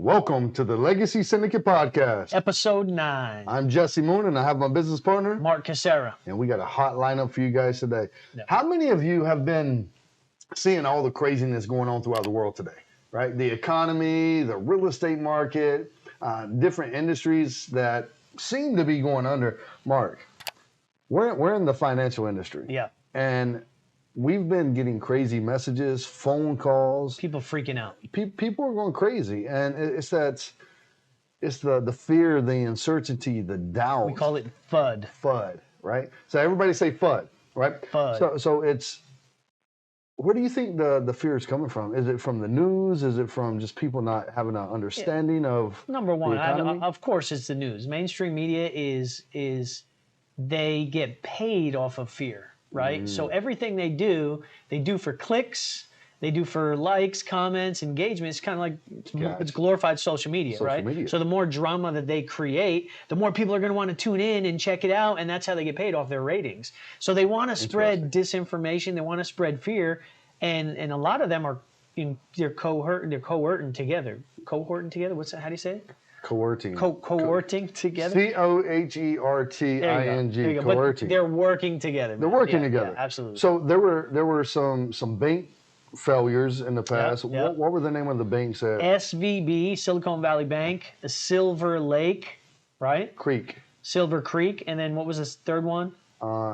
Welcome to the Legacy Syndicate podcast. Episode 9. I'm Jesse Moon, and I have my business partner, Mark Casera. And we got a hot lineup for you guys today. Yeah. How many of you have been seeing all the craziness going on throughout the world today, right? The economy, the real estate market, different industries that seem to be going under. Mark, we're in the financial industry. Yeah. And we've been getting crazy messages, phone calls. People freaking out. People are going crazy, and it's the fear, the uncertainty, the doubt. We call it FUD. FUD, right? So everybody say FUD, right? FUD. So it's, where do you think the fear is coming from? Is it from the news? Is it from just people not having an understanding of Number one, the economy? of course, it's the news. Mainstream media is they get paid off of fear. Right? So everything they do for clicks, they do for likes, comments, engagement. It's kind of like it's glorified social media, right? So the more drama that they create, the more people are going to want to tune in and check it out, and that's how they get paid off their ratings. So they want to spread disinformation, they want to spread fear, and a lot of them are they're cohorting together. Cohorting together? What's that? How do you say it? Cohorting. Cohorting together. Coherting. Cohorting. They're working together. They're working together. Yeah, absolutely. So there were some bank failures in the past. Yep. What were the name of the banks? SVB, Silicon Valley Bank, Silver Lake, right? Silver Creek, and then what was this third one?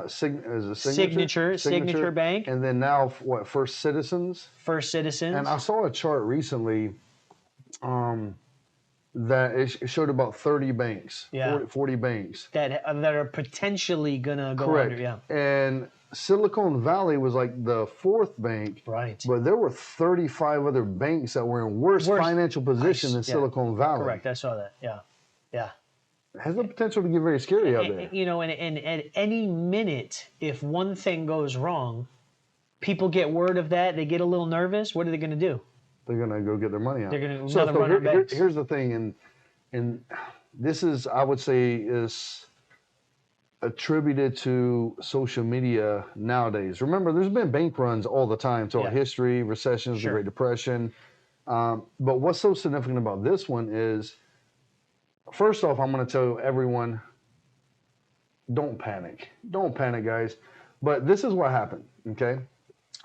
Signature Bank. And then now what? First Citizens. And I saw a chart recently. That it showed about 30 banks, 40 banks. That are potentially going to go Correct. under, yeah. And Silicon Valley was like the fourth bank. Right. But there were 35 other banks that were in worse financial position than Silicon Valley. Correct, I saw that, yeah. Yeah. It has the potential to get very scary out there. And at any minute, if one thing goes wrong, people get word of that, they get a little nervous, what are they going to do? They're going to go get their money out. They're going to run our banks. Here's the thing, and this is, I would say, is attributed to social media nowadays. Remember, there's been bank runs all the time throughout history, recessions, the Great Depression. But what's so significant about this one is, first off, I'm going to tell everyone, don't panic. Don't panic, guys. But this is what happened, okay?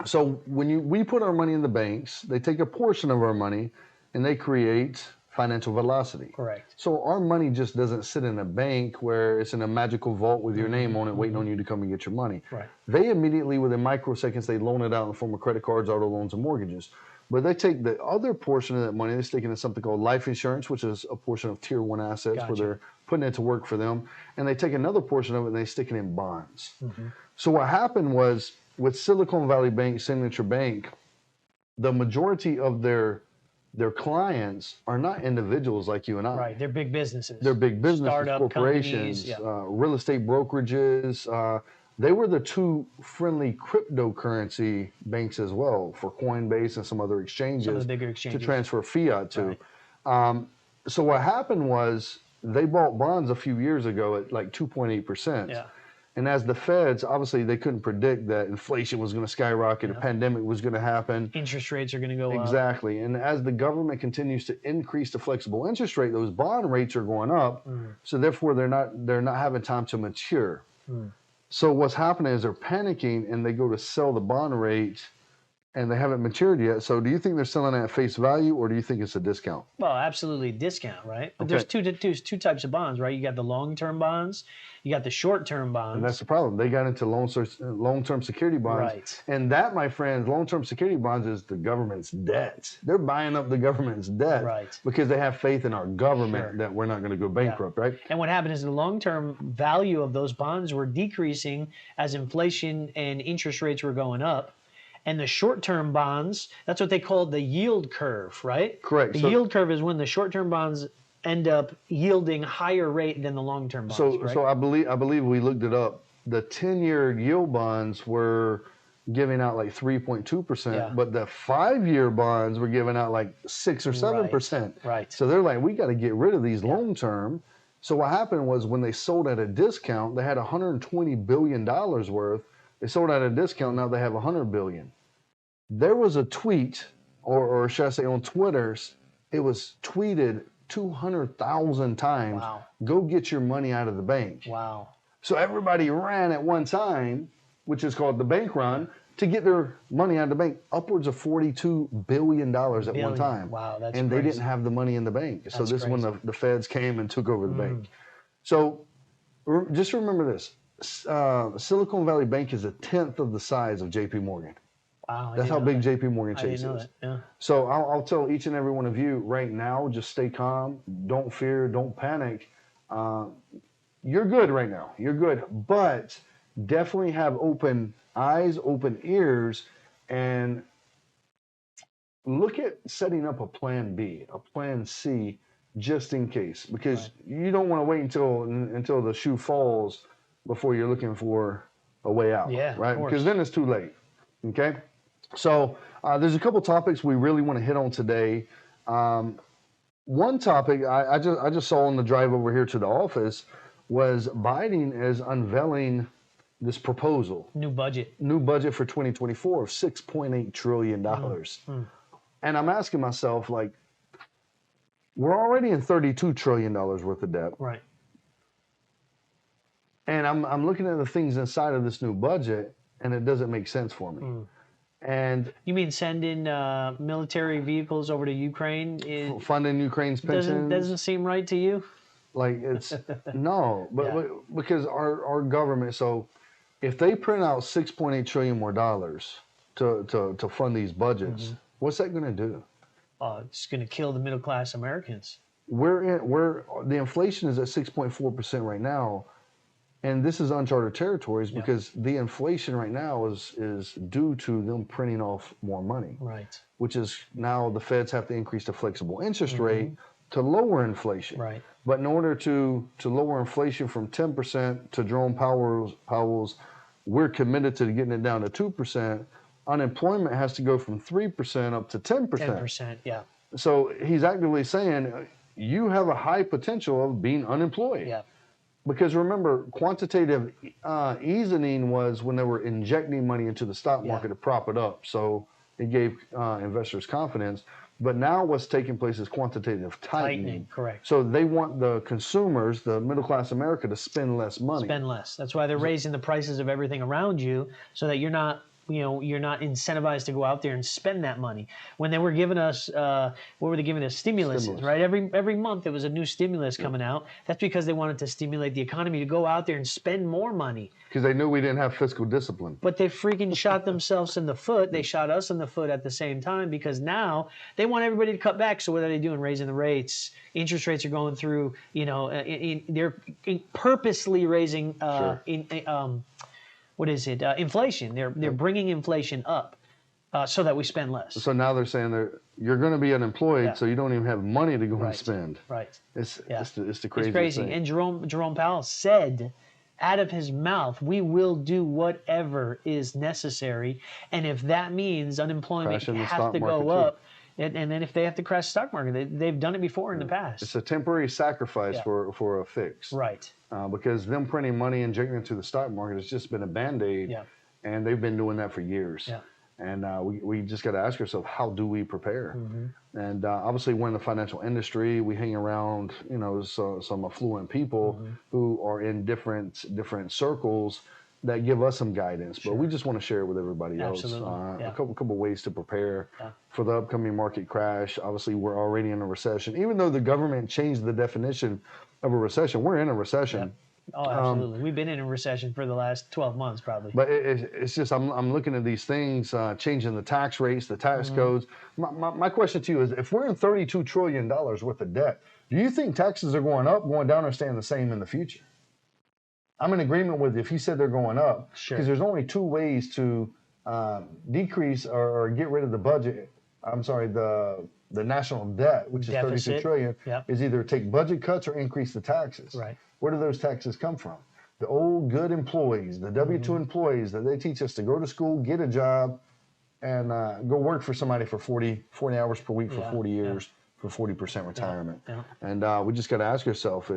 So when we put our money in the banks, they take a portion of our money and they create financial velocity. Correct. So our money just doesn't sit in a bank where it's in a magical vault with your name on it, waiting on you to come and get your money. Right. They immediately, within microseconds, they loan it out in the form of credit cards, auto loans, and mortgages. But they take the other portion of that money, they stick it in something called life insurance, which is a portion of tier 1 assets where they're putting it to work for them. And they take another portion of it and they stick it in bonds. So what happened was, with Silicon Valley Bank, Signature Bank, the majority of their clients are not individuals like you and I. Right, they're big businesses. They're big businesses, startup corporations, real estate brokerages. They were the two friendly cryptocurrency banks as well for Coinbase and some other exchanges, some of the bigger exchanges to transfer fiat to. Right. So what happened was they bought bonds a few years ago at like 2.8%. Yeah. And as the feds, obviously they couldn't predict that inflation was going to skyrocket, a pandemic was going to happen. Interest rates are going to go up. Exactly. And as the government continues to increase the flexible interest rate, those bond rates are going up. So therefore they're not having time to mature. So what's happening is they're panicking and they go to sell the bond rate and they haven't matured yet. So do you think they're selling at face value, or do you think it's a discount? Well, absolutely discount, right? But there's two types of bonds, right? You got the long-term bonds, you got the short-term bonds. And that's the problem. They got into long-term security bonds. Right. And that, my friends, long-term security bonds is the government's debt. They're buying up the government's debt because they have faith in our government that we're not going to go bankrupt, right? And what happened is the long-term value of those bonds were decreasing as inflation and interest rates were going up. And the short-term bonds, that's what they call the yield curve, right? Correct. The yield curve is when the short-term bonds end up yielding higher rate than the long-term bonds. So I believe we looked it up. The 10-year yield bonds were giving out like 3.2%, but the 5-year bonds were giving out like 6 or 7%. Right. So they're like, we got to get rid of these long-term. So what happened was when they sold at a discount, they had $120 billion worth. They sold at a discount. Now they have $100 billion. There was a tweet, or should I say on Twitter, it was tweeted 200,000 times. Wow. Go get your money out of the bank. Wow. So everybody ran at one time, which is called the bank run, to get their money out of the bank. Upwards of $42 billion at one time. Wow, that's and crazy. they didn't have the money in the bank. So That's this is when crazy. the feds came and took over the bank. So just remember this. Silicon Valley Bank is 1/10 of the size of JP Morgan. Wow. That's how big JP Morgan I Chase didn't know is. that. Yeah. So I'll tell each and every one of you right now, just stay calm. Don't fear. Don't panic. You're good right now. You're good. But definitely have open eyes, open ears, and look at setting up a plan B, a plan C, just in case. Because you don't want to wait until the shoe falls before you're looking for a way out. Yeah, right? of course. Because then it's too late. Okay? So there's a couple topics we really want to hit on today. One topic I just saw on the drive over here to the office was Biden is unveiling this proposal. New budget for 2024 of $6.8 trillion. And I'm asking myself, like, we're already in $32 trillion worth of debt. Right. And I'm looking at the things inside of this new budget, and it doesn't make sense for me. And you mean sending military vehicles over to Ukraine? Funding Ukraine's pensions doesn't seem right to you? Like it's no, but because our government. So if they print out $6.8 trillion more to fund these budgets, what's that going to do? It's going to kill the middle class Americans. The inflation is at 6.4% right now. And this is uncharted territories because the inflation right now is due to them printing off more money. Right. Which is now the feds have to increase the flexible interest rate to lower inflation. Right. But in order to lower inflation from 10% to Jerome Powell's, we're committed to getting it down to 2%, unemployment has to go from 3% up to 10%. 10%, yeah. So he's actively saying you have a high potential of being unemployed. Yeah. Because remember, quantitative easing was when they were injecting money into the stock market to prop it up. So it gave investors confidence. But now what's taking place is quantitative tightening. Correct. So they want the consumers, the middle class America, to spend less money. Spend less. That's why they're raising the prices of everything around you so that you're not incentivized to go out there and spend that money. When they were giving us, what were they giving us? Stimulus. Right? Every month there was a new stimulus coming out. That's because they wanted to stimulate the economy to go out there and spend more money. Because they knew we didn't have fiscal discipline. But they freaking shot themselves in the foot. They shot us in the foot at the same time because now they want everybody to cut back. So what are they doing? Raising the rates. Interest rates are going through, they're purposely raising inflation. They're bringing inflation up so that we spend less. So now they're saying you're going to be unemployed, so you don't even have money to go and spend. Right. It's the craziest It's crazy. thing. And Jerome Powell said out of his mouth, we will do whatever is necessary. And if that means unemployment has to go up, and then if they have to crash the stock market, they've done it before in the past. It's a temporary sacrifice for a fix. Right. Because them printing money, injecting into the stock market has just been a Band-Aid. And they've been doing that for years. And we just got to ask ourselves, how do we prepare? And obviously, we're in the financial industry. We hang around, some affluent people who are in different circles that give us some guidance. But we just want to share it with everybody else. A couple ways to prepare for the upcoming market crash. Obviously, we're already in a recession. Even though the government changed the definition of a recession, we're in a recession. Oh, absolutely. We've been in a recession for the last 12 months, probably. But it's just, I'm looking at these things, changing the tax rates, the tax codes. My question to you is, if we're in $32 trillion worth of debt, do you think taxes are going up, going down, or staying the same in the future? I'm in agreement with you if you said they're going up, because there's only two ways to decrease or get rid of the budget. I'm sorry, the national debt, which is $32 trillion, is either take budget cuts or increase the taxes. Right. Where do those taxes come from? The old good employees, the W-2 employees that they teach us to go to school, get a job, and go work for somebody for 40 hours per week for 40 years for 40% retirement. And we just got to ask ourselves,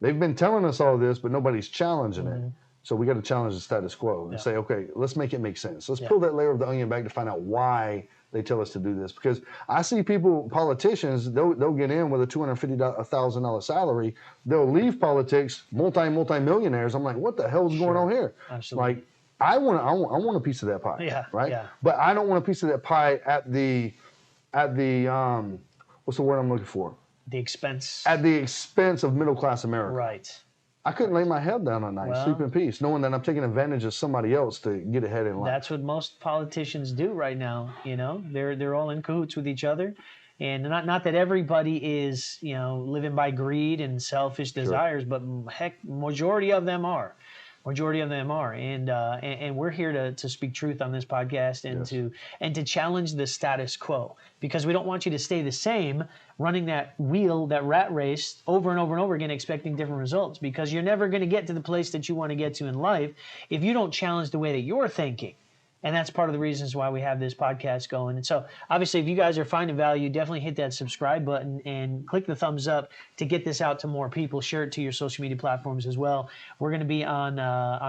they've been telling us all this, but nobody's challenging it. So we got to challenge the status quo and say, okay, let's make it make sense. Let's peel that layer of the onion back to find out why they tell us to do this. Because I see people, politicians, they'll get in with a $250,000 salary. They'll leave politics, multi-millionaires. I'm like, what the hell is going on here? Absolutely. Like, I want a piece of that pie. Yeah. Right. Yeah. But I don't want a piece of that pie at the what's the word I'm looking for? The expense. At the expense of middle class America. Right. I couldn't lay my head down at night, sleep in peace, knowing that I'm taking advantage of somebody else to get ahead in life. That's what most politicians do right now. You know, they're all in cahoots with each other, and not that everybody is, you know, living by greed and selfish desires, but heck, majority of them are. Majority of them are, and we're here to speak truth on this podcast and to challenge the status quo, because we don't want you to stay the same, running that wheel, that rat race over and over and over again, expecting different results, because you're never going to get to the place that you want to get to in life if you don't challenge the way that you're thinking. And that's part of the reasons why we have this podcast going. And so, obviously, if you guys are finding value, definitely hit that subscribe button and click the thumbs up to get this out to more people. Share it to your social media platforms as well. We're going to be on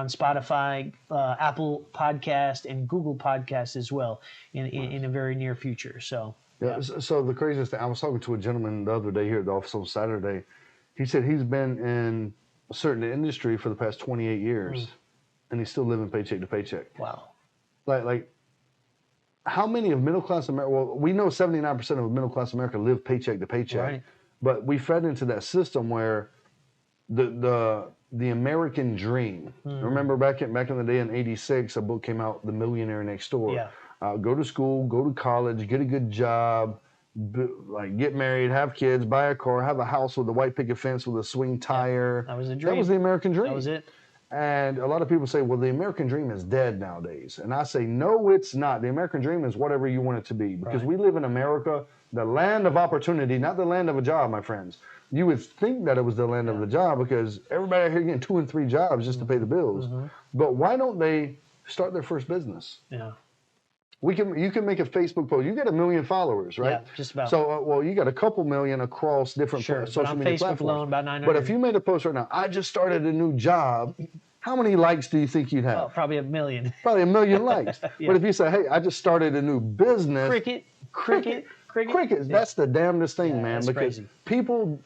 Spotify, Apple Podcast, and Google Podcast as well in the very near future. So, yeah. So the craziest thing, I was talking to a gentleman the other day here at the office on Saturday. He said he's been in a certain industry for the past 28 years, and he's still living paycheck to paycheck. Wow. Like, how many of middle class America? Well, we know 79% of middle class America live paycheck to paycheck, Right. But we fed into that system where the American dream. Remember back in the day in '86, a book came out, The Millionaire Next Door. Yeah. Go to school, go to college, get a good job, get married, have kids, buy a car, have a house with a white picket fence with a swing tire. That was the dream. That was the American dream. That was it. And a lot of people say, well, the American dream is dead nowadays. And I say, no, it's not. The American dream is whatever you want it to be. Because we live in America, the land of opportunity, not the land of a job, my friends. You would think that it was the land of the job because everybody out here getting 2 and 3 jobs just to pay the bills. But why don't they start their first business? Yeah. You can make a Facebook post. You got 1 million followers, right? Yeah, just about. So, well, you got a couple million across different social media Facebook platforms. alone, about 900. But if you made a post right now, I just started a new job, how many likes do you think you'd have? Oh, probably 1 million. Probably 1 million likes. But if you say, hey, I just started a new business. Cricket. That's the damnedest thing, man. That's because crazy. People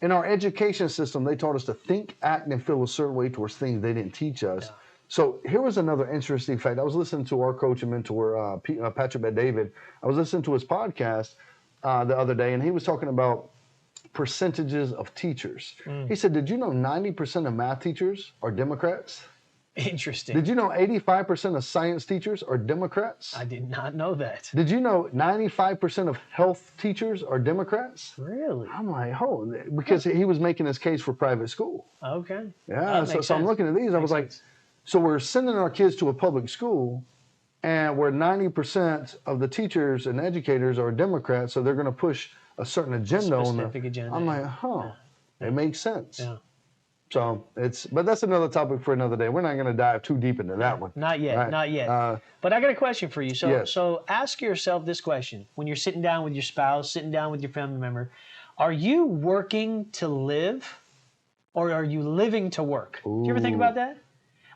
in our education system, they taught us to think, act, and feel a certain way towards things they didn't teach us. Yeah. So here was another interesting fact. I was listening to our coach and mentor, Patrick Bet-David. I was listening to his podcast the other day, and he was talking about percentages of teachers. He said, did you know 90% of math teachers are Democrats? Interesting. Did you know 85% of science teachers are Democrats? I did not know that. Did you know 95% of health teachers are Democrats? Really? I'm like, oh, because he was making his case for private school. Okay. Yeah, so I'm looking at these. I was like, so we're sending our kids to a public school, and where 90% of the teachers and educators are Democrats, so they're going to push a certain agenda on them. Agenda. I'm like, it makes sense. Yeah. So but that's another topic for another day. We're not going to dive too deep into that one. Not yet, right? Not yet. But I got a question for you. So ask yourself this question: when you're sitting down with your spouse, sitting down with your family member, are you working to live, or are you living to work? Do you ever think about that?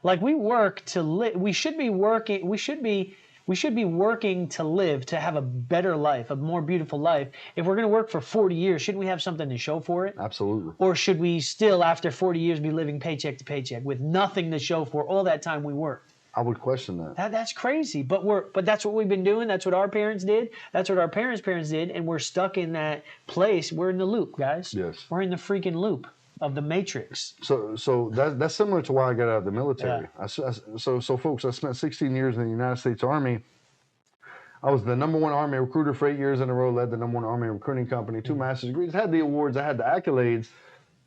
Like, we work to live. We should be working. We should be working to live, to have a better life, a more beautiful life. If we're going to work for 40 years, shouldn't we have something to show for it? Absolutely. Or should we still, after 40 years, be living paycheck to paycheck with nothing to show for all that time we worked? I would question that. That's crazy. But that's what we've been doing. That's what our parents did. That's what our parents' parents did. And we're stuck in that place. We're in the loop, guys. Yes. We're in the freaking loop of the matrix. So that's similar to why I got out of the military. Yeah. So folks, I spent 16 years in the United States Army. I was the #1 Army recruiter for 8 years in a row, led the #1 Army recruiting company, 2 master's degrees, had the awards, I had the accolades.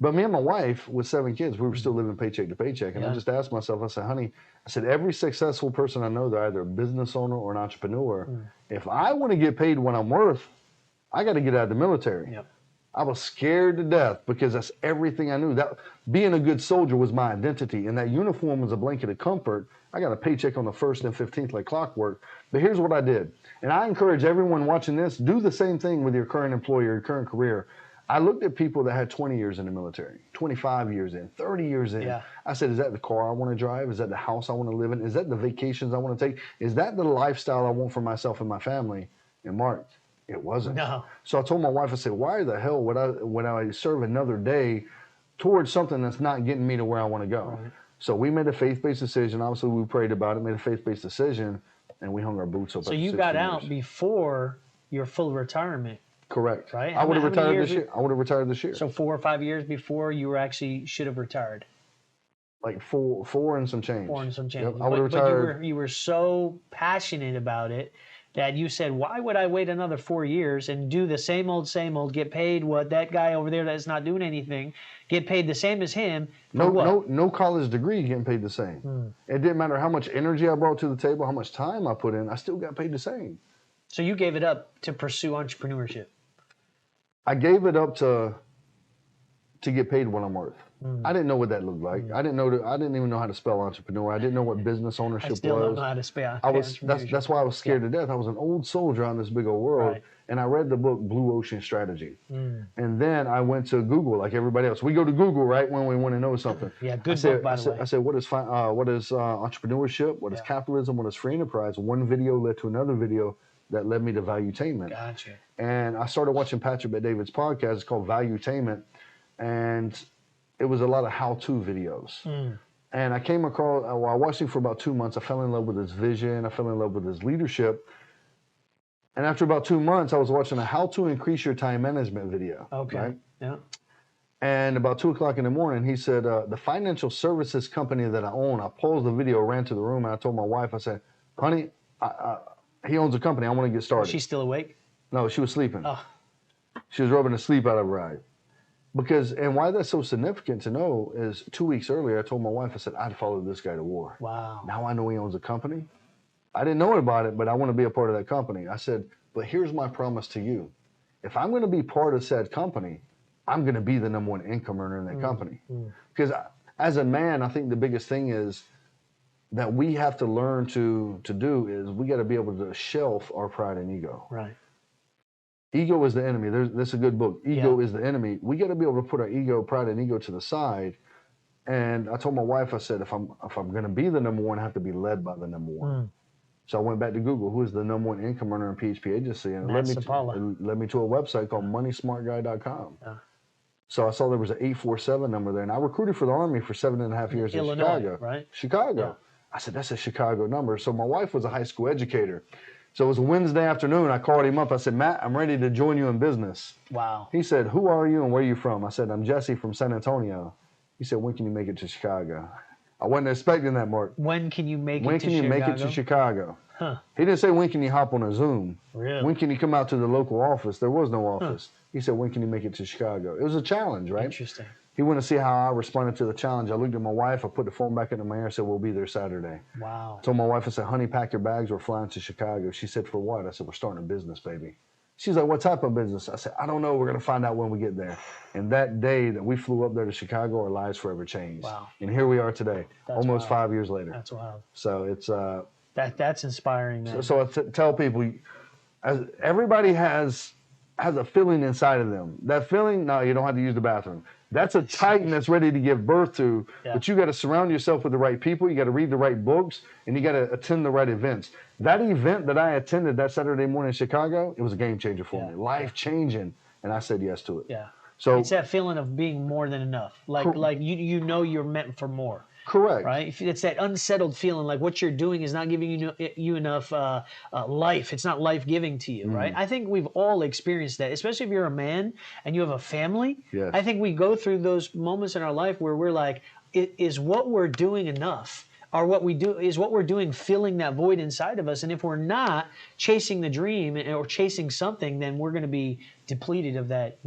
But me and my wife, with 7 kids, we were still living paycheck to paycheck. And I just asked myself, I said, honey, every successful person I know, they're either a business owner or an entrepreneur. If I want to get paid what I'm worth, I got to get out of the military. Yep. I was scared to death because that's everything I knew. That being a good soldier was my identity, and that uniform was a blanket of comfort. I got a paycheck on the 1st and 15th like clockwork. But here's what I did, and I encourage everyone watching this, do the same thing with your current employer, your current career. I looked at people that had 20 years in the military, 25 years in, 30 years in. Yeah. I said, is that the car I want to drive? Is that the house I want to live in? Is that the vacations I want to take? Is that the lifestyle I want for myself and my family? And Mark, it wasn't. No. So I told my wife, I said, why the hell would I serve another day towards something that's not getting me to where I want to go? Right. So we made a faith-based decision. Obviously, we prayed about it, made a faith-based decision, and we hung our boots up. So after you 16 got years. out before your full retirement. Correct. Right? I would have retired this year. I would have retired this year. So 4 or 5 years before you were actually should have retired. Like four and some change. 4 and some change. Yep, I would have retired. But you were so passionate about it that you said, why would I wait another 4 years and do the same old, get paid what that guy over there that's not doing anything, get paid the same as him? No college degree getting paid the same. It didn't matter how much energy I brought to the table, how much time I put in, I still got paid the same. So you gave it up to pursue entrepreneurship. I gave it up to get paid what I'm worth. I didn't know what that looked like. I didn't even know how to spell entrepreneur. I didn't know what business ownership was. I still don't know how to spell. That's why I was scared to death. I was an old soldier on this big old world, and I read the book Blue Ocean Strategy. And then I went to Google like everybody else. We go to Google right when we want to know something. Yeah, good book by the way. I said, what is entrepreneurship? What is capitalism? What is free enterprise? One video led to another video that led me to Valuetainment. Gotcha. And I started watching Patrick Bet-David's podcast. It's called Valuetainment, and it was a lot of how-to videos. And I came across, while watching for about 2 months, I fell in love with his vision. I fell in love with his leadership. And after about 2 months, I was watching a how to increase your time management video. Okay. Right? Yeah. And about 2 o'clock in the morning, he said, the financial services company that I own, I paused the video, ran to the room, and I told my wife, I said, honey, he owns a company. I want to get started. She's still awake? No, she was sleeping. Oh. She was rubbing the sleep out of her eye. And why that's so significant to know is 2 weeks earlier, I told my wife, I said, I'd follow this guy to war. Wow. Now I know he owns a company. I didn't know about it, but I want to be a part of that company. I said, but here's my promise to you. If I'm going to be part of said company, I'm going to be the number one income earner in that company. Because as a man, I think the biggest thing is that we have to learn to do is we got to be able to shelf our pride and ego. Right. Ego is the enemy. That's a good book. Ego is the enemy. We got to be able to put our ego, pride, and ego to the side. And I told my wife, I said, if I'm going to be the number one, I have to be led by the number one. So I went back to Google, who is the number one income earner in PHP agency, and it led me to a website called moneysmartguy.com. Yeah. So I saw there was an 847 number there, and I recruited for the Army for 7.5 years in Chicago. Right? Chicago. Yeah. I said, that's a Chicago number. So my wife was a high school educator. So it was a Wednesday afternoon. I called him up. I said, Matt, I'm ready to join you in business. Wow. He said, who are you and where are you from? I said, I'm Jesse from San Antonio. He said, when can you make it to Chicago? I wasn't expecting that, Mark. When can you make it to Chicago? When can you make it to Chicago? Huh. He didn't say, when can you hop on a Zoom? Really? When can you come out to the local office? There was no office. He said, when can you make it to Chicago? It was a challenge, right? Interesting. He wanted to see how I responded to the challenge. I looked at my wife. I put the phone back into my ear and said, we'll be there Saturday. Wow. I told my wife, I said, honey, pack your bags. We're flying to Chicago. She said, for what? I said, we're starting a business, baby. She's like, what type of business? I said, I don't know. We're going to find out when we get there. And that day that we flew up there to Chicago, our lives forever changed. Wow. And here we are today, almost 5 years later. That's wild. So it's... That's inspiring, man. So I tell people, everybody has a feeling inside of them. That feeling, no, you don't have to use the bathroom. That's a titan that's ready to give birth to, but you got to surround yourself with the right people. You got to read the right books, and you got to attend the right events. That event that I attended that Saturday morning in Chicago, it was a game changer for me, life changing, and I said yes to it. Yeah. So it's that feeling of being more than enough, like you know you're meant for more. Correct. Right? It's that unsettled feeling, like what you're doing is not giving you enough life. It's not life-giving to you, right? I think we've all experienced that, especially if you're a man and you have a family. Yes. I think we go through those moments in our life where we're like, is what we're doing enough? Or what we're doing filling that void inside of us? And if we're not chasing the dream or chasing something, then we're going to be depleted of that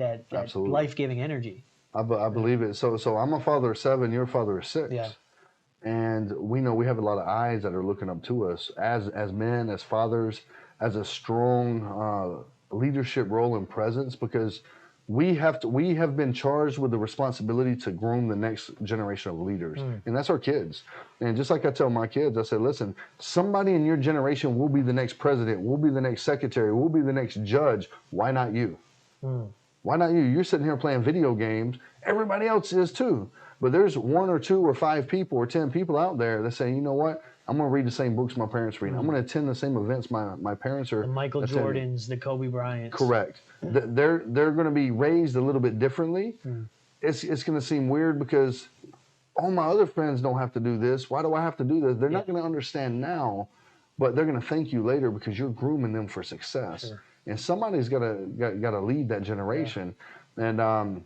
life-giving energy. I believe it. So I'm a father of 7, you're a father of 6. Yeah. And we know we have a lot of eyes that are looking up to us as men, as fathers, as a strong leadership role and presence, because we have been charged with the responsibility to groom the next generation of leaders. And that's our kids. And just like I tell my kids, I said, listen, somebody in your generation will be the next president, will be the next secretary, will be the next judge. Why not you? Why not you? You're sitting here playing video games. Everybody else is too. But there's 1 or 2 or 5 people or 10 people out there that say, you know what? I'm going to read the same books my parents read. I'm going to attend the same events my parents are the Michael attending. Jordans, the Kobe Bryants. Correct. They're going to be raised a little bit differently. It's going to seem weird because all my other friends don't have to do this. Why do I have to do this? They're not going to understand now, but they're going to thank you later because you're grooming them for success. Sure. And somebody's got to lead that generation. And I'm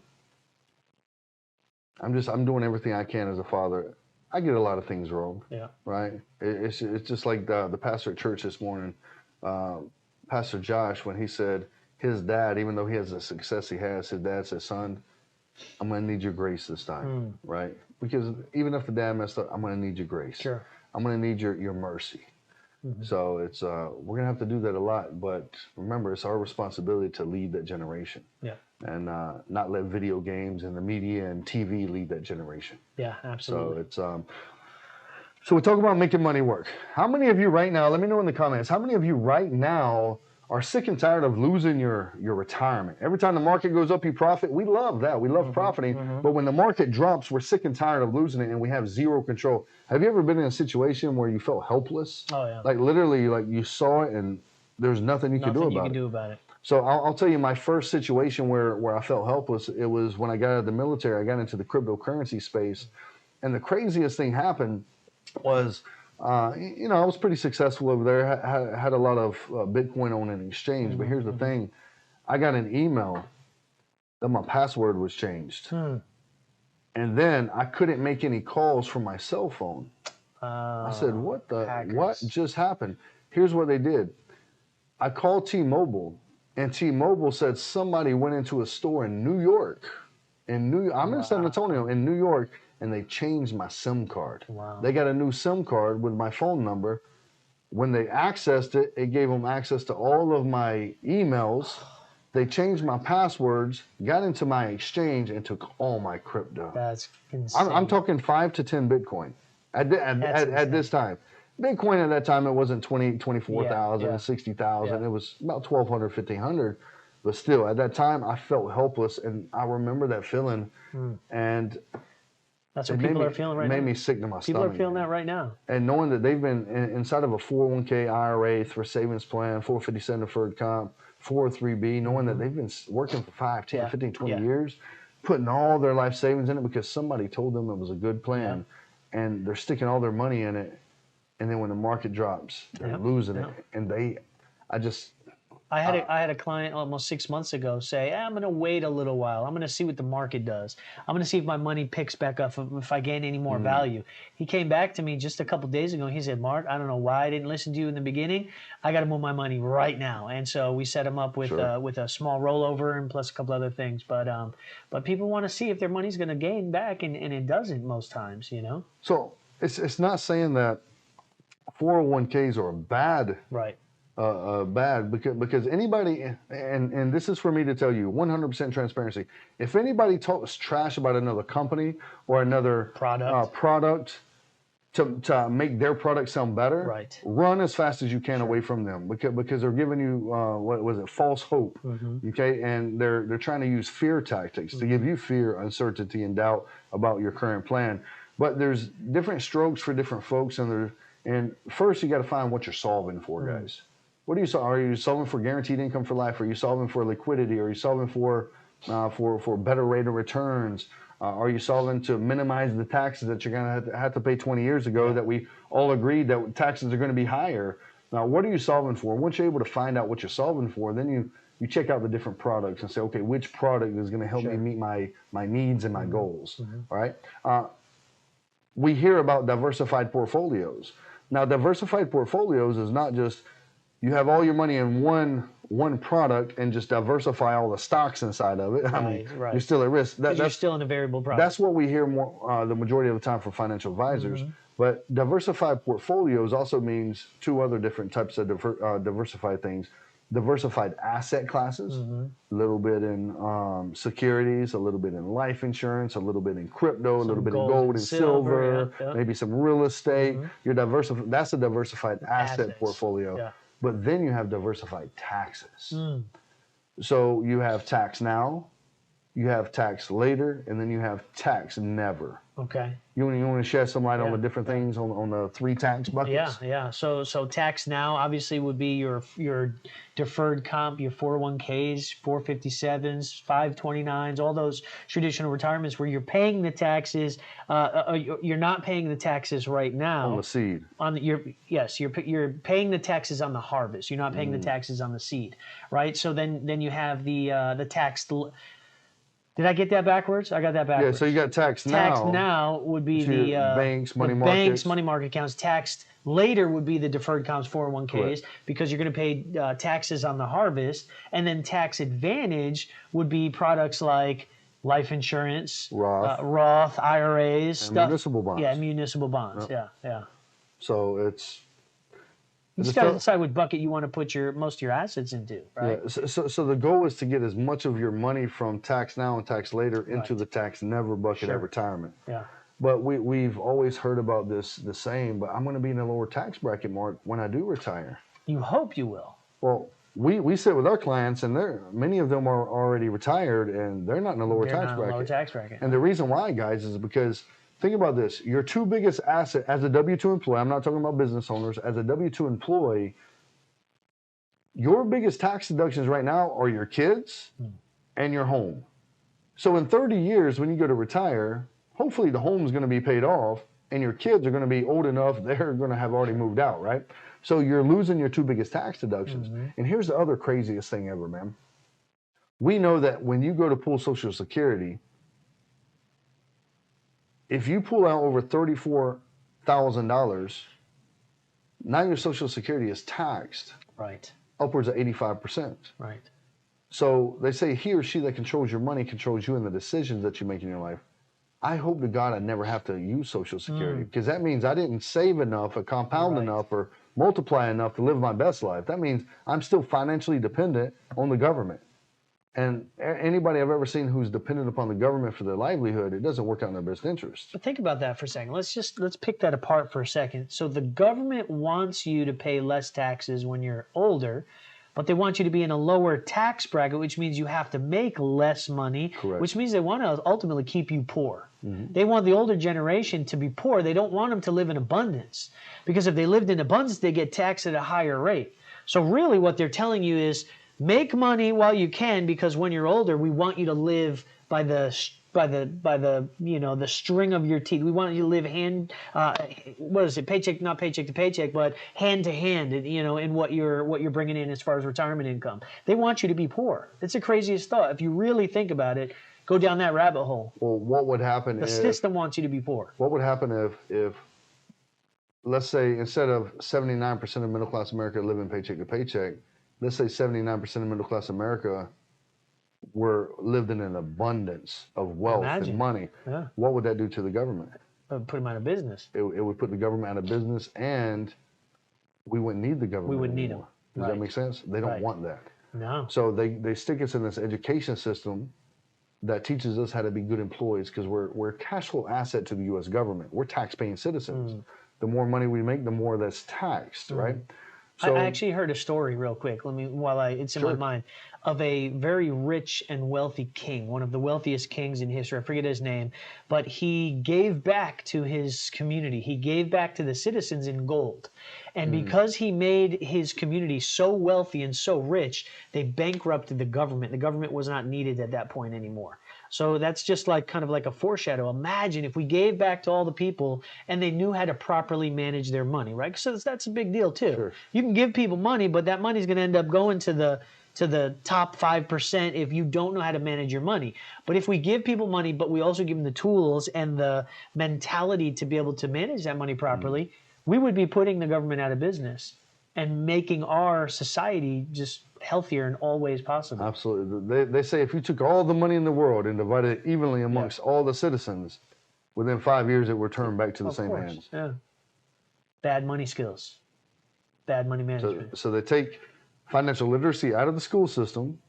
doing everything I can as a father. I get a lot of things wrong. Yeah. Right. It's just like the pastor at church this morning, Pastor Josh, when he said his dad, even though he has the success he has, his dad said, "Son, I'm going to need your grace this time." Right. Because even if the dad messed up, I'm going to need your grace. Sure. I'm going to need your mercy. So it's we're gonna have to do that a lot, but remember, it's our responsibility to lead that generation. Yeah. And not let video games and the media and TV lead that generation. Yeah, absolutely. So it's so we talk about making money work. How many of you right now? Let me know in the comments. How many of you right now are sick and tired of losing your retirement? Every time the market goes up, you profit. We love that. We love profiting. But when the market drops, we're sick and tired of losing it, and we have zero control. Have you ever been in a situation where you felt helpless? Oh, yeah. Like literally, like you saw it, and there's nothing you could do about it. So I'll tell you my first situation where I felt helpless. It was when I got out of the military. I got into the cryptocurrency space, and the craziest thing happened was, I was pretty successful over there. Had a lot of Bitcoin on an exchange. But here's the thing. I got an email that my password was changed. And then I couldn't make any calls from my cell phone. I said, what just happened? Here's what they did. I called T-Mobile, and T-Mobile said somebody went into a store in New York. I'm in San Antonio, in New York, and they changed my SIM card. Wow. They got a new SIM card with my phone number. When they accessed it, it gave them access to all of my emails. They changed my passwords, got into my exchange, and took all my crypto. That's insane. I'm talking 5 to 10 Bitcoin at this time. Bitcoin at that time, it wasn't 24,000, 60,000. It was about 1,200, 1,500. But still, at that time, I felt helpless, and I remember that feeling. And that's what people are feeling right now. It made me sick to my stomach. People are feeling that right now. And knowing that they've been inside of a 401k, IRA, thrift savings plan, 457 deferred comp, 403b, knowing that they've been working for 5, 10, 15, 20 years, putting all their life savings in it because somebody told them it was a good plan, and they're sticking all their money in it, and then when the market drops, they're losing it. And I had a client almost 6 months ago say, I'm going to wait a little while. I'm going to see what the market does. I'm going to see if my money picks back up, if I gain any more value. He came back to me just a couple days ago. He said, Mark, I don't know why I didn't listen to you in the beginning. I got to move my money right now. And so we set him up with a small rollover and plus a couple other things. But people want to see if their money's going to gain back, and it doesn't most times, So it's not saying that 401ks are bad. Right. Bad because anybody, and this is for me to tell you 100% transparency. If anybody talks trash about another company or another product to make their product sound better, run as fast as you can away from them because they're giving you false hope. Okay, and they're trying to use fear tactics to give you fear, uncertainty, and doubt about your current plan. But there's different strokes for different folks, and first you got to find what you're solving for, guys. What are you solving for guaranteed income for life? Are you solving for liquidity? Are you solving for better rate of returns? Are you solving to minimize the taxes that you're going to have to pay 20 years ago that we all agreed that taxes are going to be higher? Now, what are you solving for? Once you're able to find out what you're solving for, then you check out the different products and say, okay, which product is going to help me meet my needs and my goals, all right? We hear about diversified portfolios. Now, diversified portfolios is not just you have all your money in one product and just diversify all the stocks inside of it. I mean, you're still at risk. You're still in a variable product. That's what we hear more the majority of the time from financial advisors. But diversified portfolios also means two other different types of diversified things. Diversified asset classes, a little bit in securities, a little bit in life insurance, a little bit in crypto, a little bit in gold and silver, maybe some real estate. That's a diversified asset portfolio. But then you have diversified taxes. So you have tax now, you have tax later, and then you have tax never. Okay. You want to shed some light on the different things on the 3 tax buckets? Yeah. So tax now obviously would be your deferred comp, your 401ks, 457s, 529s, all those traditional retirements where you're paying the taxes. You're not paying the taxes right now On the seed. You're paying the taxes on the harvest. You're not paying the taxes on the seed, right? So then you have the tax. Did I get that backwards? I got that backwards. Yeah, so you got tax now. Tax now would be the banks, money the markets. Banks, money market accounts. Taxed later would be the deferred comps, 401ks, Correct. because you're going to pay taxes on the harvest. And then tax advantage would be products like life insurance, Roth IRAs, and stuff. municipal bonds. Yeah, municipal bonds. Yep. Yeah. So it's. You just got to decide what bucket you want to put most of your assets into, right? Yeah. So the goal is to get as much of your money from tax now and tax later into the tax never bucket at retirement. Yeah. But we've always heard about the saying, but I'm going to be in a lower tax bracket, Mark, when I do retire. You hope you will. Well, we sit with our clients, and many of them are already retired, and they're not in a lower tax bracket. And the reason why, guys, is because think about this. Your 2 biggest assets as a W-2 employee, I'm not talking about business owners, as a W-2 employee, your biggest tax deductions right now are your kids and your home. So in 30 years, when you go to retire, hopefully the home's going to be paid off, and your kids are going to be old enough, they're going to have already moved out, right? So you're losing your 2 biggest tax deductions. And here's the other craziest thing ever, man. We know that when you go to pull Social Security, if you pull out over $34,000, now your Social Security is taxed upwards of 85%. Right. So they say he or she that controls your money controls you and the decisions that you make in your life. I hope to God I never have to use Social Security, because that means I didn't save enough or compound enough or multiply enough to live my best life. That means I'm still financially dependent on the government. And anybody I've ever seen who's dependent upon the government for their livelihood, it doesn't work out in their best interest. But think about that for a second. Let's pick that apart for a second. So the government wants you to pay less taxes when you're older, but they want you to be in a lower tax bracket, which means you have to make less money, which means they want to ultimately keep you poor. They want the older generation to be poor. They don't want them to live in abundance, because if they lived in abundance, they get taxed at a higher rate. So really what they're telling you is, make money while you can, because when you're older, we want you to live by the string of your teeth. We want you to live paycheck, not paycheck to paycheck, but hand to hand, in what you're bringing in as far as retirement income. They want you to be poor. It's the craziest thought. If you really think about it, go down that rabbit hole. Well, what would happen if the system wants you to be poor? What would happen if let's say, instead of 79% of middle class America living paycheck to paycheck, let's say 79% of middle class America lived in an abundance of wealth and money. Yeah. What would that do to the government? Put them out of business. It would put the government out of business, and we wouldn't need the government. We wouldn't need them. Does that make sense? They don't want that. No. So they stick us in this education system that teaches us how to be good employees, because we're a cash flow asset to the U.S. government. We're tax-paying citizens. The more money we make, the more that's taxed, right? So, I actually heard a story real quick. It's in my mind, of a very rich and wealthy king, one of the wealthiest kings in history. I forget his name, but he gave back to his community. He gave back to the citizens in gold. And because he made his community so wealthy and so rich, they bankrupted the government. The government was not needed at that point anymore. So that's just kind of like a foreshadow. Imagine if we gave back to all the people and they knew how to properly manage their money, right? So that's a big deal too. Sure. You can give people money, but that money is going to end up going to the top 5% if you don't know how to manage your money. But if we give people money, but we also give them the tools and the mentality to be able to manage that money properly, we would be putting the government out of business and making our society just healthier in all ways possible. Absolutely. They say if you took all the money in the world and divided it evenly amongst all the citizens, within 5 years it would return back to the same hands. Yeah. Bad money skills. Bad money management. So they take financial literacy out of the school system.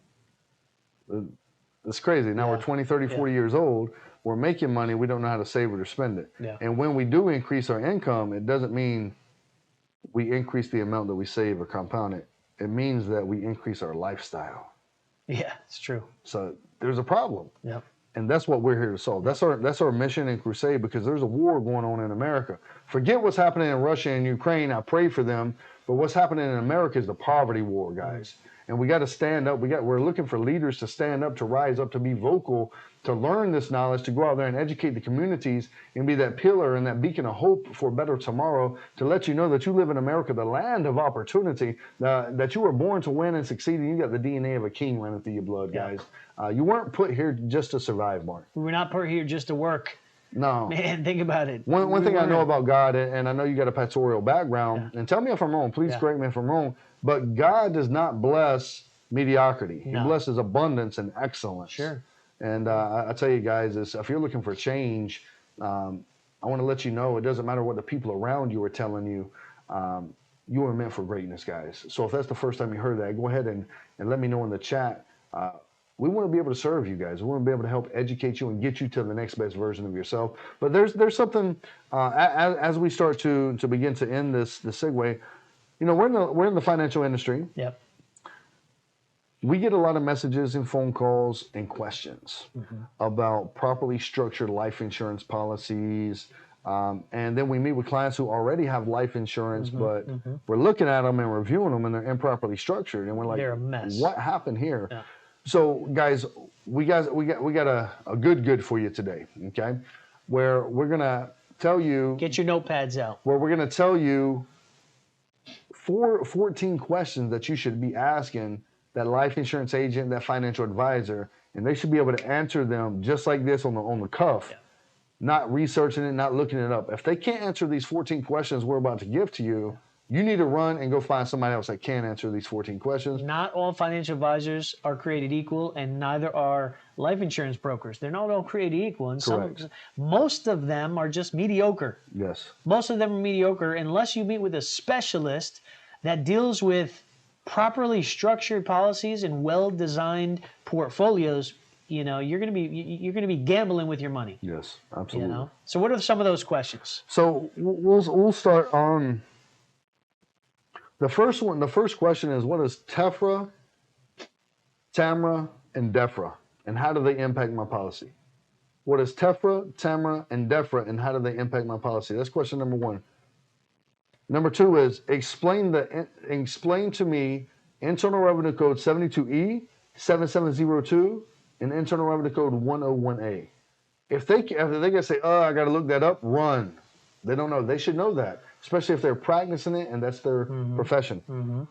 It's crazy. Now we're 20, 30, 40 years old. We're making money. We don't know how to save it or spend it. Yeah. And when we do increase our income, it doesn't mean we increase the amount that we save or compound it. It means that we increase our lifestyle. Yeah, it's true. So there's a problem. Yep. And that's what we're here to solve. That's our mission and crusade, because there's a war going on in America. Forget what's happening in Russia and Ukraine. I pray for them. But what's happening in America is the poverty war, guys. And we got to stand up. We're looking for leaders to stand up, to rise up, to be vocal, to learn this knowledge, to go out there and educate the communities and be that pillar and that beacon of hope for a better tomorrow, to let you know that you live in America, the land of opportunity, that you were born to win and succeed, and you got the DNA of a king running through your blood, guys. You weren't put here just to survive, Mark. We were not put here just to work. No. Man, think about it. One thing I know about God, and I know you got a pastoral background, and tell me if I'm wrong, please correct me if I'm wrong, but God does not bless mediocrity. He blesses abundance and excellence. Sure. And I tell you guys, if you're looking for change, I want to let you know it doesn't matter what the people around you are telling you. You are meant for greatness, guys. So if that's the first time you heard that, go ahead and let me know in the chat. We want to be able to serve you guys. We want to be able to help educate you and get you to the next best version of yourself. But there's something as we start to begin to end this segue. You know, we're in the financial industry. Yep. We get a lot of messages and phone calls and questions about properly structured life insurance policies. And then we meet with clients who already have life insurance, but we're looking at them and reviewing them, and they're improperly structured. And we're like, they're a mess. What happened here? Yeah. So, guys, we got a good for you today, okay? Where we're gonna tell you. Get your notepads out. Where we're gonna tell you 14 questions that you should be asking that life insurance agent, that financial advisor, and they should be able to answer them just like this on the cuff, not researching it, not looking it up. If they can't answer these 14 questions we're about to give to you, you need to run and go find somebody else that can answer these 14 questions. Not all financial advisors are created equal, and neither are life insurance brokers. They're not all created equal. And most of them are just mediocre. Yes. Most of them are mediocre unless you meet with a specialist that deals with properly structured policies and well-designed portfolios. You know, you're going to be gambling with your money. Yes, absolutely. You know? So what are some of those questions? So we'll start on the first one. The first question is, what is TEFRA, TAMRA, and DEFRA, and how do they impact my policy? What is TEFRA, TAMRA, and DEFRA, and how do they impact my policy? That's question number one. Number two is explain to me Internal Revenue Code 72E, 7702, and Internal Revenue Code 101A. If they can say, oh, I got to look that up, run. They don't know. They should know that, especially if they're practicing it and that's their profession.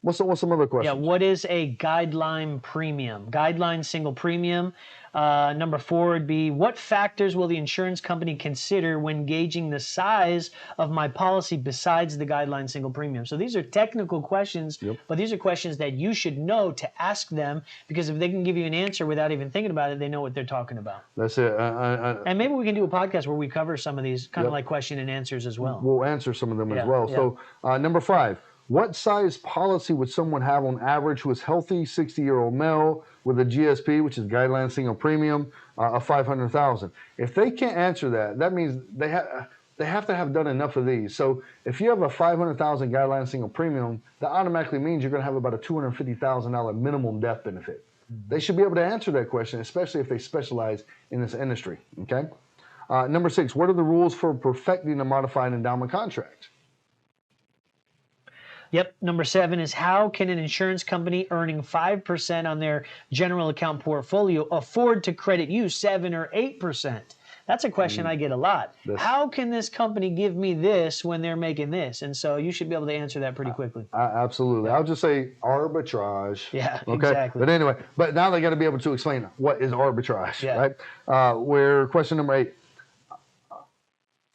What's some other questions? Yeah, what is a guideline premium? Guideline single premium. Number four would be, what factors will the insurance company consider when gauging the size of my policy besides the guideline single premium? So these are technical questions, but these are questions that you should know to ask them, because if they can give you an answer without even thinking about it, they know what they're talking about. That's it. And maybe we can do a podcast where we cover some of these kind of like question and answers as well. We'll answer some of them as well. So number five. What size policy would someone have on average who is healthy, 60-year-old male with a GSP, which is guideline single premium, of $500,000? If they can't answer that, that means they have to have done enough of these. So if you have a $500,000 guideline single premium, that automatically means you're going to have about a $250,000 minimum death benefit. They should be able to answer that question, especially if they specialize in this industry. Okay. Number six, what are the rules for perfecting a modified endowment contract? Yep. Number seven is, how can an insurance company earning 5% on their general account portfolio afford to credit you 7 or 8%? That's a question I get a lot. How can this company give me this when they're making this? And so you should be able to answer that pretty quickly. Absolutely. I'll just say arbitrage. Yeah, okay? exactly. But anyway, now they got to be able to explain what is arbitrage, right? Where question number 8.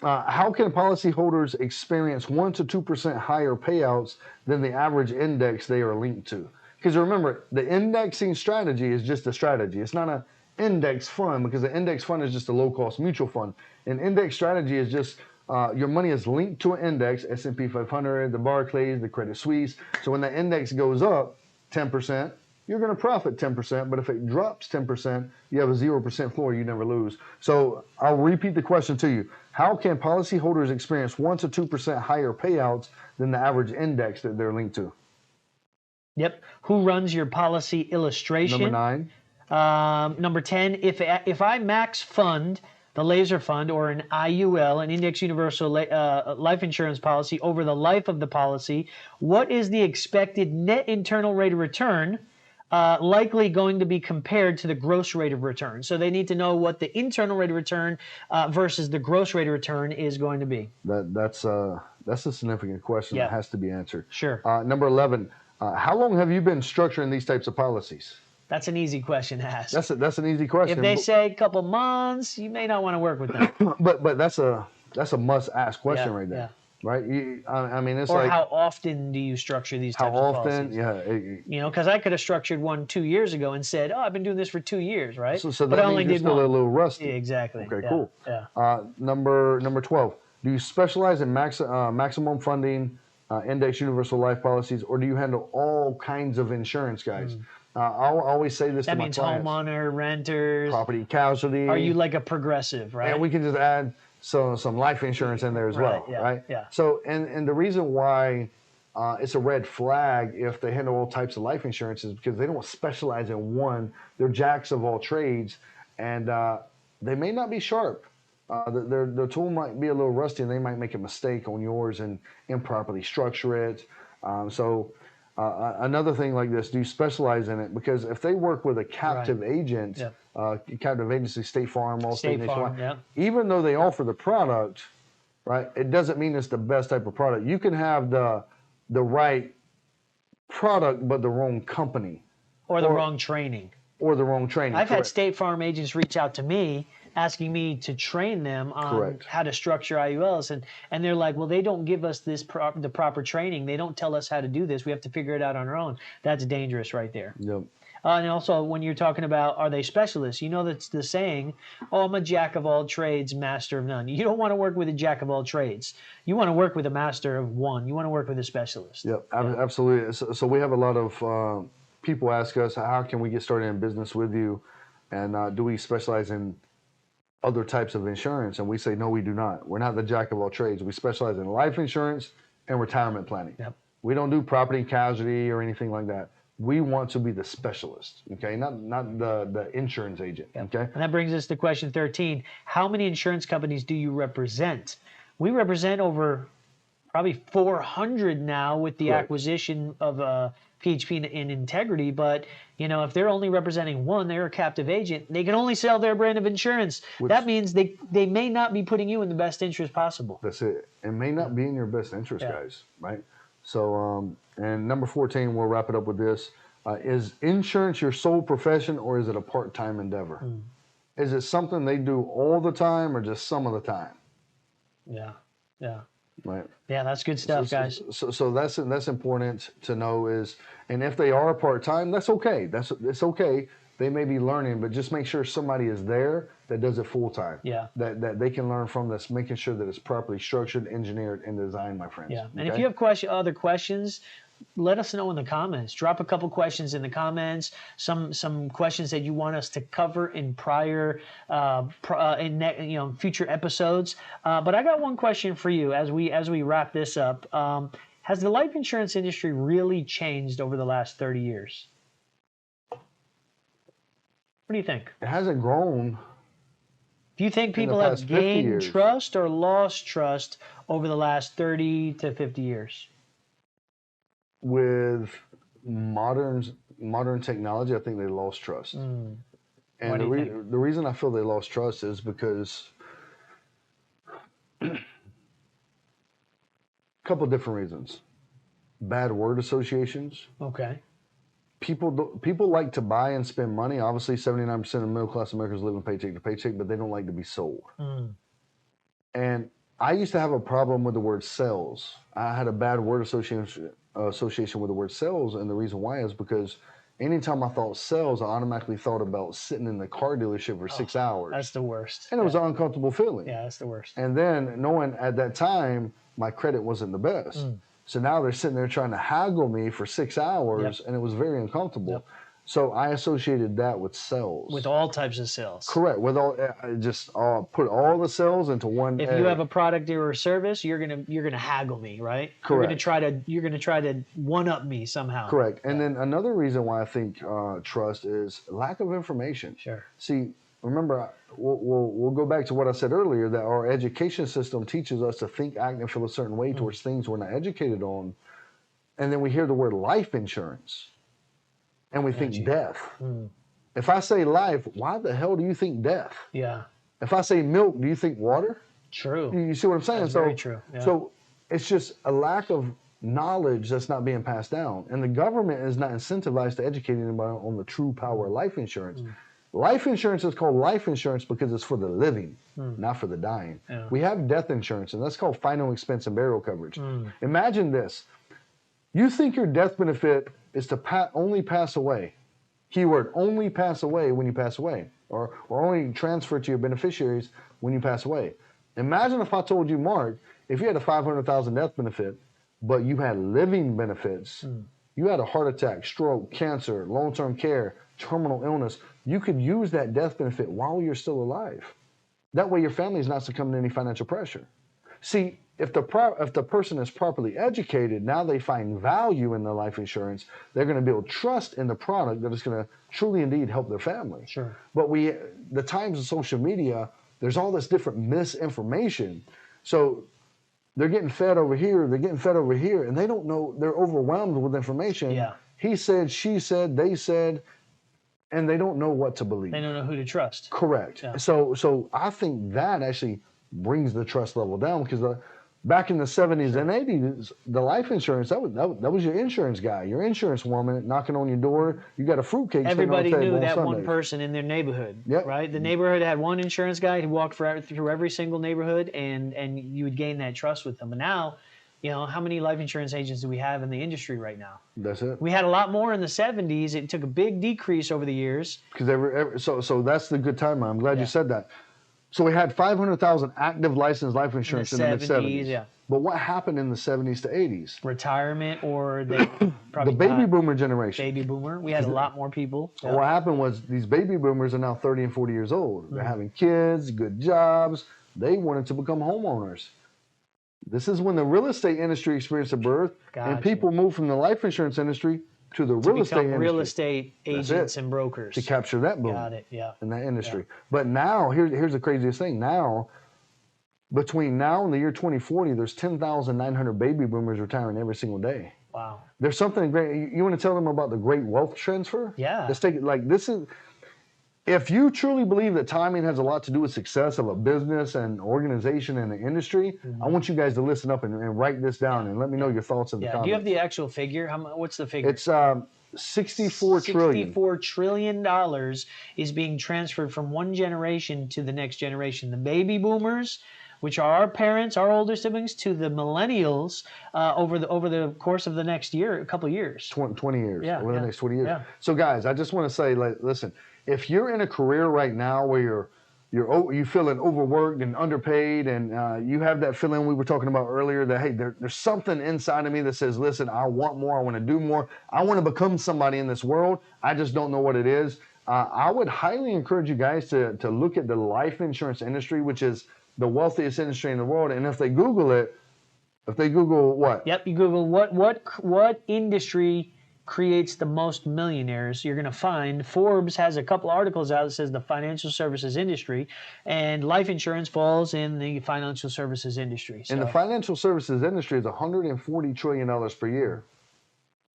How can policyholders experience 1 to 2% higher payouts than the average index they are linked to? Because remember, the indexing strategy is just a strategy. It's not an index fund, because the index fund is just a low-cost mutual fund. An index strategy is just your money is linked to an index, S&P 500, the Barclays, the Credit Suisse. So when the index goes up 10%, you're going to profit 10%, but if it drops 10%, you have a 0% floor, you never lose. So I'll repeat the question to you. How can policyholders experience 1 to 2% higher payouts than the average index that they're linked to? Yep. Who runs your policy illustration? Number 9. Number 10, if I max fund the laser fund or an IUL, an index universal life insurance policy, over the life of the policy, what is the expected net internal rate of return likely going to be compared to the gross rate of return? So they need to know what the internal rate of return versus the gross rate of return is going to be. That's a significant question that has to be answered. Sure. Number 11, how long have you been structuring these types of policies? That's an easy question to ask. That's an easy question. If they say a couple months, you may not want to work with them. but that's a must ask question right there. Yeah. Right? I mean, it's or like, how often do you structure these types of policies? How often? Yeah. Because I could have structured one 2 years ago and said, "Oh, I've been doing this for 2 years," right? So but that I only means you're did still one. a little rusty. Yeah, exactly. Okay, cool. Yeah. Number 12. Do you specialize in maximum funding, index universal life policies, or do you handle all kinds of insurance, guys? I'll always say this to my clients. That means homeowner, renters, property casualty. Are you like a progressive, right? And we can just add some life insurance in there as well, right? Yeah. So, and the reason why it's a red flag if they handle all types of life insurance is because they don't specialize in one. They're jacks of all trades, and they may not be sharp. Their tool might be a little rusty, and they might make a mistake on yours and improperly structure it. Another thing like this, do you specialize in it? Because if they work with a captive agent, captive agency, State Farm, Allstate, Nationwide, even though they offer the product, right, it doesn't mean it's the best type of product. You can have the right product, but the wrong company. Or the wrong training. Or the wrong training. I've had State Farm agents reach out to me asking me to train them on how to structure IULs. And they're like, well, they don't give us the proper training. They don't tell us how to do this. We have to figure it out on our own. That's dangerous right there. Yep. And also, when you're talking about, are they specialists? That's the saying, oh, I'm a jack of all trades, master of none. You don't want to work with a jack of all trades. You want to work with a master of one. You want to work with a specialist. Yep, absolutely. So we have a lot of people ask us, how can we get started in business with you? And do we specialize in other types of insurance? And we say, no, we do not. We're not the jack of all trades. We specialize in life insurance and retirement planning. Yep. We don't do property casualty or anything like that. We want to be the specialist, okay? Not the insurance agent, okay? And that brings us to question 13. How many insurance companies do you represent? We represent over probably 400 now with the acquisition of PHP and Integrity, but if they're only representing one, they're a captive agent. They can only sell their brand of insurance. That means they may not be putting you in the best interest possible. That's it. It may not be in your best interest, guys, right? So, and number 14, we'll wrap it up with this. Is insurance your sole profession, or is it a part-time endeavor? Is it something they do all the time or just some of the time? Yeah. Right. Yeah, that's good stuff, guys. So that's important to know is, and if they are part-time, that's okay. It's okay. They may be learning, but just make sure somebody is there that does it full-time. Yeah. That they can learn from this, making sure that it's properly structured, engineered, and designed, my friends. Yeah. And if you have other questions, let us know in the comments. Drop a couple questions in the comments. Some questions that you want us to cover in future episodes. But I got one question for you as we wrap this up. Has the life insurance industry really changed over the last 30 years? What do you think? It hasn't grown. Do you think people have gained trust or lost trust over the last 30 to 50 years? With modern technology, I think they lost trust. And the reason I feel they lost trust is because a couple of different reasons. Bad word associations. Okay. People like to buy and spend money. Obviously, 79% of middle-class Americans live in paycheck to paycheck, but they don't like to be sold. And I used to have a problem with the word sales. I had a bad word association with the word sales, and the reason why is because anytime I thought sales, I automatically thought about sitting in the car dealership for 6 hours. That's the worst. And it was an uncomfortable feeling. Yeah, that's the worst. And then knowing at that time my credit wasn't the best. So now they're sitting there trying to haggle me for 6 hours, and it was very uncomfortable. So I associated that with cells. With all types of cells. Correct. With all, just put all the cells into one. If you have a product or a service, you're gonna haggle me, right? Correct. You're gonna try to one up me somehow. Correct. And then another reason why I think trust is lack of information. Sure. See, remember, we'll go back to what I said earlier, that our education system teaches us to think, act, and feel a certain way towards things we're not educated on. And then we hear the word life insurance, and we think death. If I say life, why the hell do you think death? Yeah. If I say milk, do you think water? True. You see what I'm saying? That's very true. Yeah. So it's just a lack of knowledge that's not being passed down. And the government is not incentivized to educate anybody on the true power of life insurance. Life insurance is called life insurance because it's for the living, not for the dying. Yeah. We have death insurance, and that's called final expense and burial coverage. Imagine this. You think your death benefit is to only pass away. Keyword, only pass away when you pass away, or only transfer to your beneficiaries when you pass away. Imagine if I told you, Mark, if you had a $500,000 death benefit, but you had living benefits, you had a heart attack, stroke, cancer, long-term care, terminal illness, you could use that death benefit while you're still alive. That way your family is not succumbing to any financial pressure. See, if the person is properly educated, now they find value in their life insurance, they're going to build trust in the product that is going to truly indeed help their family. Sure. But the times of social media, there's all this different misinformation. So they're getting fed over here, and they don't know, they're overwhelmed with information. Yeah. He said, she said, they said, and they don't know what to believe. They don't know who to trust. Correct. Yeah. So I think that actually brings the trust level down, because back in the 70s and 80s, the life insurance, that was your insurance guy, your insurance woman knocking on your door. You got a fruitcake. Everybody knew that one person in their neighborhood, right? The neighborhood had one insurance guy who walked through every single neighborhood, and you would gain that trust with them. And now, how many life insurance agents do we have in the industry right now? That's it. We had a lot more in the 70s. It took a big decrease over the years. Because so that's the good time. I'm glad you said that. So we had 500,000 active licensed life insurance in the mid-70s. Yeah. But what happened in the 70s to 80s? Retirement, or they probably the baby boomer generation. Baby boomer. We had a lot more people. Yeah. What happened was these baby boomers are now 30 and 40 years old. They're having kids, good jobs. They wanted to become homeowners. This is when the real estate industry experienced a birth, and people moved from the life insurance industry to the real estate industry. Real estate agents and brokers. To capture that boom. Got it, yeah. In that industry. Yeah. But now, here's the craziest thing. Now, between now and the year 2040, there's 10,900 baby boomers retiring every single day. Wow. There's something great. You want to tell them about the great wealth transfer? Yeah. Let's take it this is. If you truly believe that timing has a lot to do with success of a business and organization and the industry, I want you guys to listen up and write this down and let me know your thoughts in the comments. Do you have the actual figure? What's the figure? It's $64 trillion. $64 trillion is being transferred from one generation to the next generation. The baby boomers, which are our parents, our older siblings, to the millennials over the course of the next year, a couple of years. 20 years. Yeah, over the next 20 years. Yeah. So guys, I just want to say, listen, if you're in a career right now where you're feeling overworked and underpaid, and you have that feeling we were talking about earlier that, hey, there's something inside of me that says, listen, I want more, I want to do more, I want to become somebody in this world, I just don't know what it is. I would highly encourage you guys to look at the life insurance industry, which is the wealthiest industry in the world. And if they Google what? Yep, you Google what industry creates the most millionaires, you're going to find Forbes has a couple articles out that says the financial services industry, and life insurance falls in the financial services industry. So. And the financial services industry is $140 trillion per year.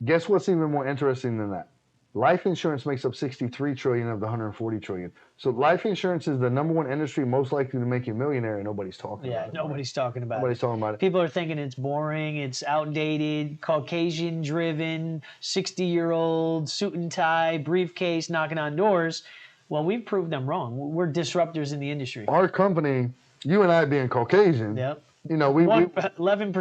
Guess what's even more interesting than that? Life insurance makes up $63 trillion of the $140 trillion. So life insurance is the number one industry most likely to make you a millionaire, and nobody's talking about it. Yeah, nobody's talking about it. Nobody's talking about it. People are thinking it's boring, it's outdated, Caucasian-driven, 60-year-old, suit and tie, briefcase, knocking on doors. Well, we've proved them wrong. We're disruptors in the industry. Our company, you and I being Caucasian, yep. You know, we 11%.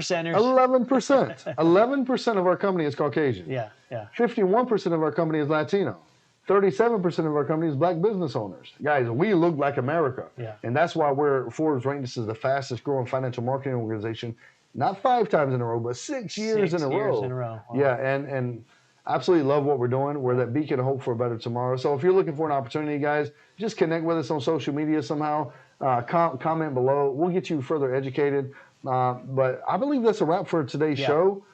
11% of our company is Caucasian. Yeah. 51% of our company is Latino. 37% of our company is black business owners. Guys, we look like America. Yeah. And that's why Forbes ranked us as the fastest growing financial marketing organization, not 5 times in a row, but 6 years in a row. Wow. Yeah, and absolutely love what we're doing. We're that beacon of hope for a better tomorrow. So if you're looking for an opportunity, guys, just connect with us on social media somehow. Comment below. We'll get you further educated. But I believe that's a wrap for today's show.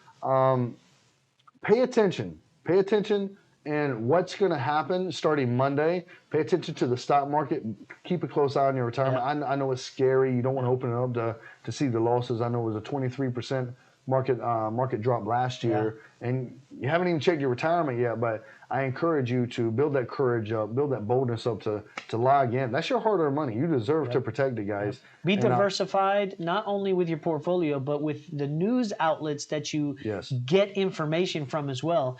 Pay attention. Pay attention and what's going to happen starting Monday. Pay attention to the stock market. Keep a close eye on your retirement. I know it's scary. You don't want to open it up to see the losses. I know it was a 23% market drop last year, and you haven't even checked your retirement yet, but I encourage you to build that courage up, build that boldness up to log in. That's your hard-earned money. You deserve to protect it, guys. Be diversified, not only with your portfolio, but with the news outlets that you get information from as well.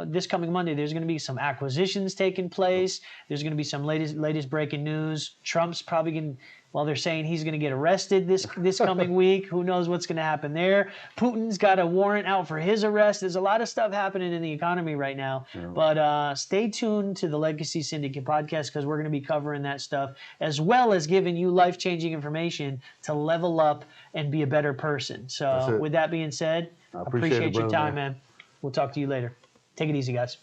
This coming Monday, there's going to be some acquisitions taking place. There's going to be some latest breaking news. Trump's probably going to... Well, they're saying he's going to get arrested this coming week. Who knows what's going to happen there? Putin's got a warrant out for his arrest. There's a lot of stuff happening in the economy right now. Yeah. But stay tuned to the Legacy Syndicate podcast because we're going to be covering that stuff as well as giving you life-changing information to level up and be a better person. So with that being said, I appreciate your time, man. We'll talk to you later. Take it easy, guys.